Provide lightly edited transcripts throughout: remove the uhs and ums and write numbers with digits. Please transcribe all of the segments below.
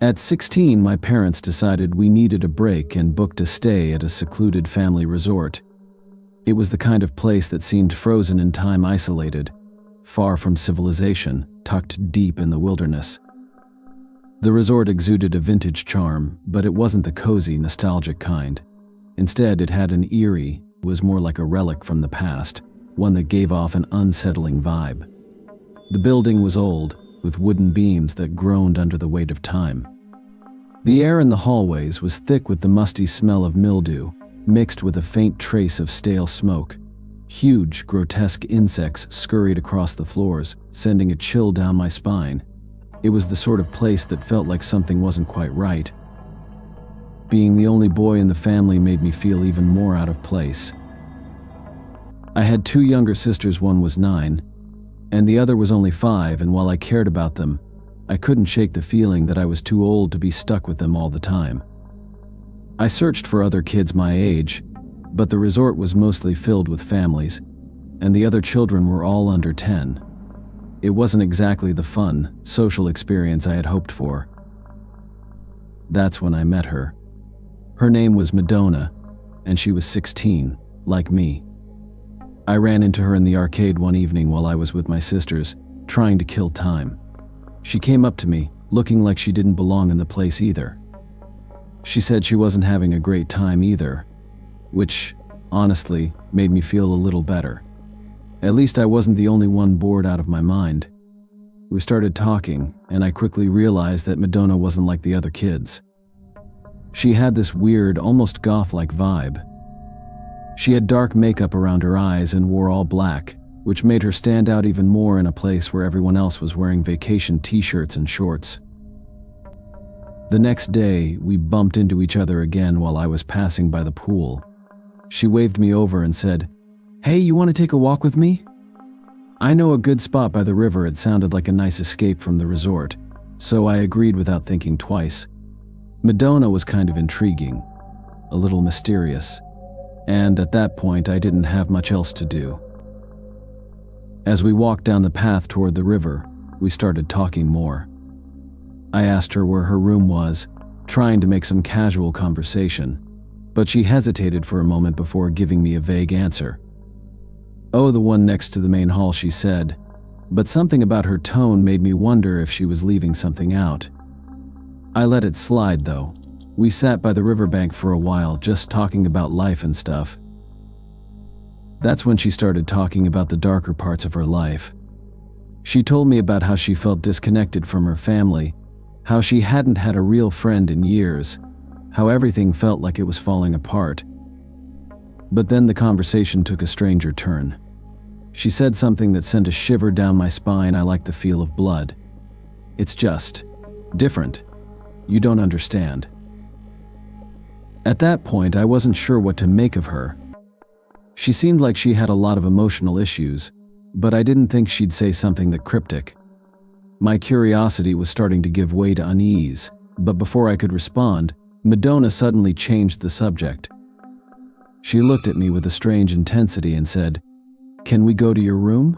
At 16, my parents decided we needed a break and booked a stay at a secluded family resort. It was the kind of place that seemed frozen in time, isolated, far from civilization, tucked deep in the wilderness. The resort exuded a vintage charm, but it wasn't the cozy, nostalgic kind. Instead, it had an eerie, was more like a relic from the past, one that gave off an unsettling vibe. The building was old, with wooden beams that groaned under the weight of time. The air in the hallways was thick with the musty smell of mildew, mixed with a faint trace of stale smoke. Huge, grotesque insects scurried across the floors, sending a chill down my spine. It was the sort of place that felt like something wasn't quite right. Being the only boy in the family made me feel even more out of place. I had two younger sisters, one was 9, and the other was only 5, and while I cared about them, I couldn't shake the feeling that I was too old to be stuck with them all the time. I searched for other kids my age, but the resort was mostly filled with families, and the other children were all under 10. It wasn't exactly the fun, social experience I had hoped for. That's when I met her. Her name was Madona, and she was 16, like me. I ran into her in the arcade one evening while I was with my sisters, trying to kill time. She came up to me, looking like she didn't belong in the place either. She said she wasn't having a great time either, which, honestly, made me feel a little better. At least I wasn't the only one bored out of my mind. We started talking, and I quickly realized that Madona wasn't like the other kids. She had this weird, almost goth-like vibe. She had dark makeup around her eyes and wore all black, which made her stand out even more in a place where everyone else was wearing vacation t-shirts and shorts. The next day, we bumped into each other again while I was passing by the pool. She waved me over and said, "Hey, you want to take a walk with me?" I know a good spot by the river. It sounded like a nice escape from the resort, so I agreed without thinking twice. Madona was kind of intriguing, a little mysterious, and at that point I didn't have much else to do. As we walked down the path toward the river, we started talking more. I asked her where her room was, trying to make some casual conversation, but she hesitated for a moment before giving me a vague answer. "Oh, the one next to the main hall," she said, but something about her tone made me wonder if she was leaving something out. I let it slide, though. We sat by the riverbank for a while, just talking about life and stuff. That's when she started talking about the darker parts of her life. She told me about how she felt disconnected from her family, how she hadn't had a real friend in years, how everything felt like it was falling apart. But then the conversation took a stranger turn. She said something that sent a shiver down my spine. "I like the feel of blood. It's just different. You don't understand." At that point, I wasn't sure what to make of her. She seemed like she had a lot of emotional issues, but I didn't think she'd say something that cryptic. My curiosity was starting to give way to unease, but before I could respond, Madona suddenly changed the subject. She looked at me with a strange intensity and said, "Can we go to your room?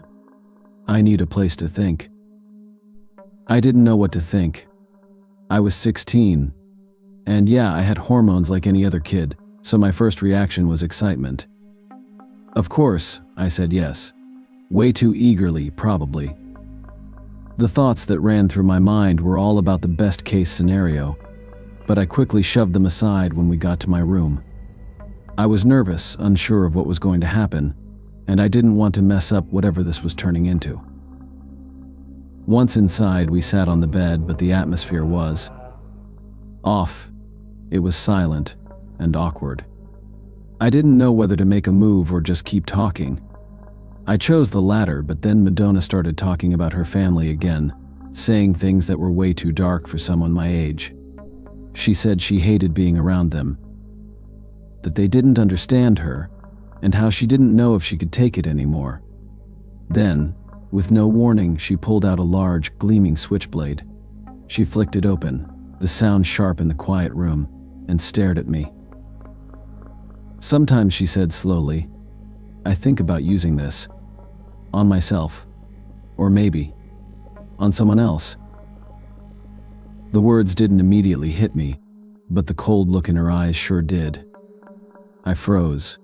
I need a place to think." I didn't know what to think. I was 16, and yeah, I had hormones like any other kid, so my first reaction was excitement. Of course, I said yes. Way too eagerly, probably. The thoughts that ran through my mind were all about the best-case scenario, but I quickly shoved them aside when we got to my room. I was nervous, unsure of what was going to happen, and I didn't want to mess up whatever this was turning into. Once inside, we sat on the bed, but the atmosphere was off. It was silent and awkward. I didn't know whether to make a move or just keep talking. I chose the latter, but then Madona started talking about her family again, saying things that were way too dark for someone my age. She said she hated being around them, that they didn't understand her, and how she didn't know if she could take it anymore. Then, with no warning, she pulled out a large, gleaming switchblade. She flicked it open, the sound sharp in the quiet room, and stared at me. "Sometimes," she said slowly, "I think about using this. On myself. Or maybe on someone else." The words didn't immediately hit me, but the cold look in her eyes sure did. I froze.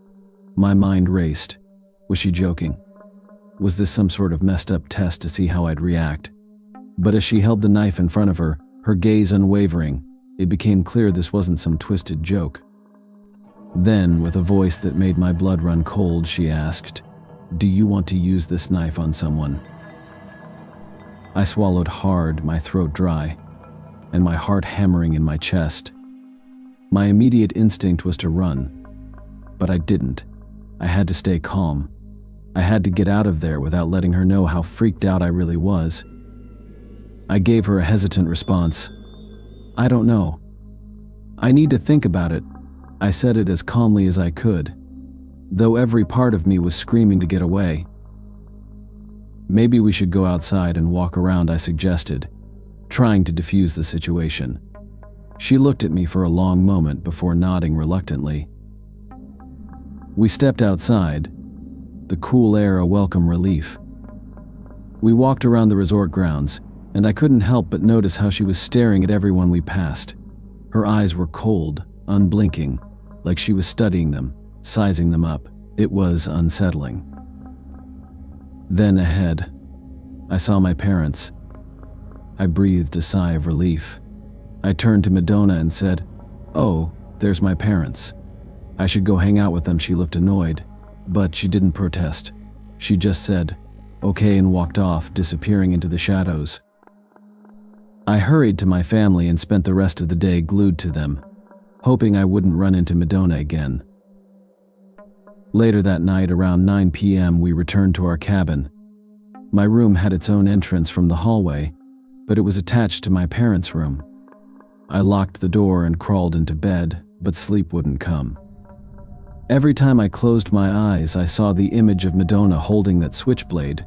My mind raced. Was she joking? Was this some sort of messed up test to see how I'd react? But as she held the knife in front of her, her gaze unwavering, it became clear this wasn't some twisted joke. Then, with a voice that made my blood run cold, she asked, "Do you want to use this knife on someone?" I swallowed hard, my throat dry, and my heart hammering in my chest. My immediate instinct was to run, but I didn't. I had to stay calm. I had to get out of there without letting her know how freaked out I really was. I gave her a hesitant response. "I don't know. I need to think about it." I said it as calmly as I could, though every part of me was screaming to get away. "Maybe we should go outside and walk around," I suggested, trying to defuse the situation. She looked at me for a long moment before nodding reluctantly. We stepped outside, the cool air a welcome relief. We walked around the resort grounds, and I couldn't help but notice how she was staring at everyone we passed. Her eyes were cold, unblinking, like she was studying them, sizing them up. It was unsettling. Then ahead, I saw my parents. I breathed a sigh of relief. I turned to Madona and said, "Oh, there's my parents. I should go hang out with them." She looked annoyed, but she didn't protest. She just said, "Okay," and walked off, disappearing into the shadows. I hurried to my family and spent the rest of the day glued to them, hoping I wouldn't run into Madona again. Later that night, around 9 p.m., we returned to our cabin. My room had its own entrance from the hallway, but it was attached to my parents' room. I locked the door and crawled into bed, but sleep wouldn't come. Every time I closed my eyes, I saw the image of Madona holding that switchblade,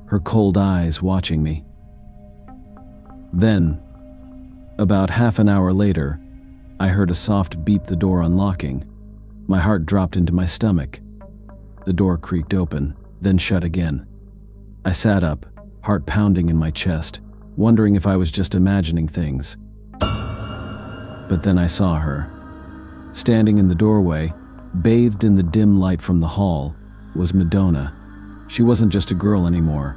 her cold eyes watching me. Then, about half an hour later, I heard a soft beep, the door unlocking. My heart dropped into my stomach. The door creaked open, then shut again. I sat up, heart pounding in my chest, wondering if I was just imagining things. But then I saw her. Standing in the doorway, bathed in the dim light from the hall, was Madona. She wasn't just a girl anymore.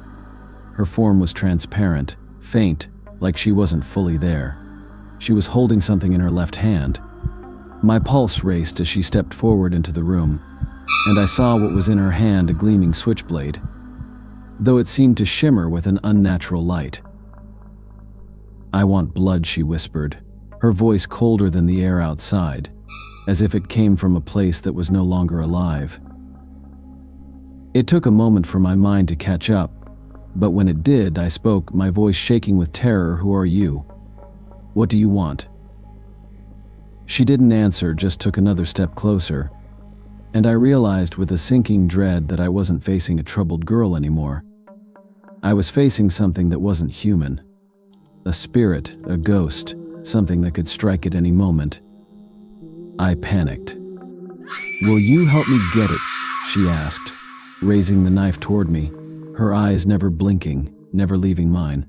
Her form was transparent, faint, like she wasn't fully there. She was holding something in her left hand. My pulse raced as she stepped forward into the room, and I saw what was in her hand, a gleaming switchblade, though it seemed to shimmer with an unnatural light. "I want blood," she whispered, her voice colder than the air outside, as if it came from a place that was no longer alive. It took a moment for my mind to catch up, but when it did, I spoke, my voice shaking with terror. "Who are you? What do you want?" She didn't answer, just took another step closer, and I realized with a sinking dread that I wasn't facing a troubled girl anymore. I was facing something that wasn't human. A spirit, a ghost, something that could strike at any moment. I panicked. "Will you help me get it?" she asked, raising the knife toward me, her eyes never blinking, never leaving mine.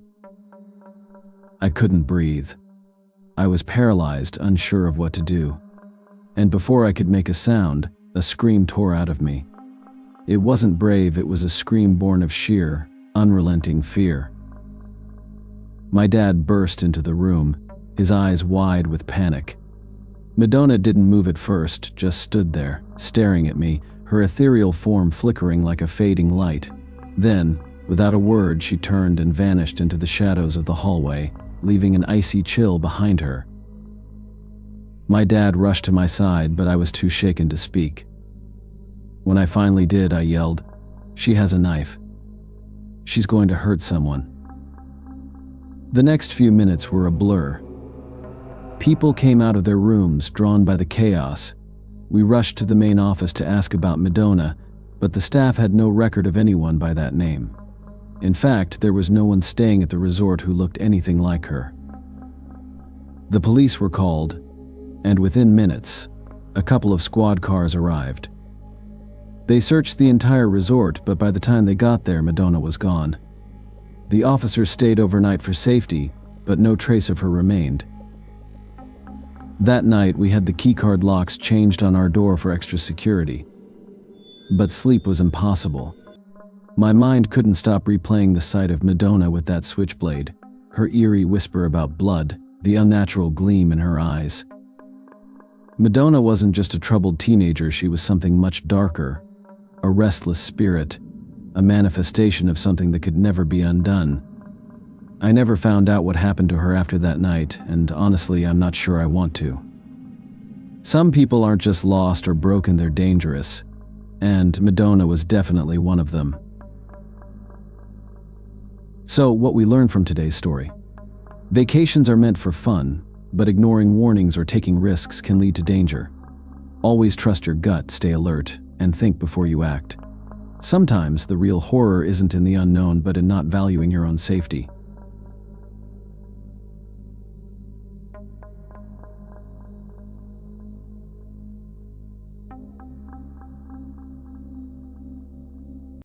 I couldn't breathe. I was paralyzed, unsure of what to do. And before I could make a sound, a scream tore out of me. It wasn't brave, it was a scream born of sheer, unrelenting fear. My dad burst into the room, his eyes wide with panic. Madona didn't move at first, just stood there, staring at me, her ethereal form flickering like a fading light. Then, without a word, she turned and vanished into the shadows of the hallway, leaving an icy chill behind her. My dad rushed to my side, but I was too shaken to speak. When I finally did, I yelled, "She has a knife. She's going to hurt someone." The next few minutes were a blur. People came out of their rooms, drawn by the chaos. We rushed to the main office to ask about Madona, but the staff had no record of anyone by that name. In fact, there was no one staying at the resort who looked anything like her. The police were called, and within minutes, a couple of squad cars arrived. They searched the entire resort, but by the time they got there, Madona was gone. The officers stayed overnight for safety, but no trace of her remained. That night, we had the keycard locks changed on our door for extra security. But sleep was impossible. My mind couldn't stop replaying the sight of Madona with that switchblade, her eerie whisper about blood, the unnatural gleam in her eyes. Madona wasn't just a troubled teenager, she was something much darker, a restless spirit, a manifestation of something that could never be undone. I never found out what happened to her after that night, and honestly, I'm not sure I want to. Some people aren't just lost or broken, they're dangerous, and Madona was definitely one of them. So, what we learned from today's story. Vacations are meant for fun, but ignoring warnings or taking risks can lead to danger. Always trust your gut, stay alert, and think before you act. Sometimes the real horror isn't in the unknown, but in not valuing your own safety.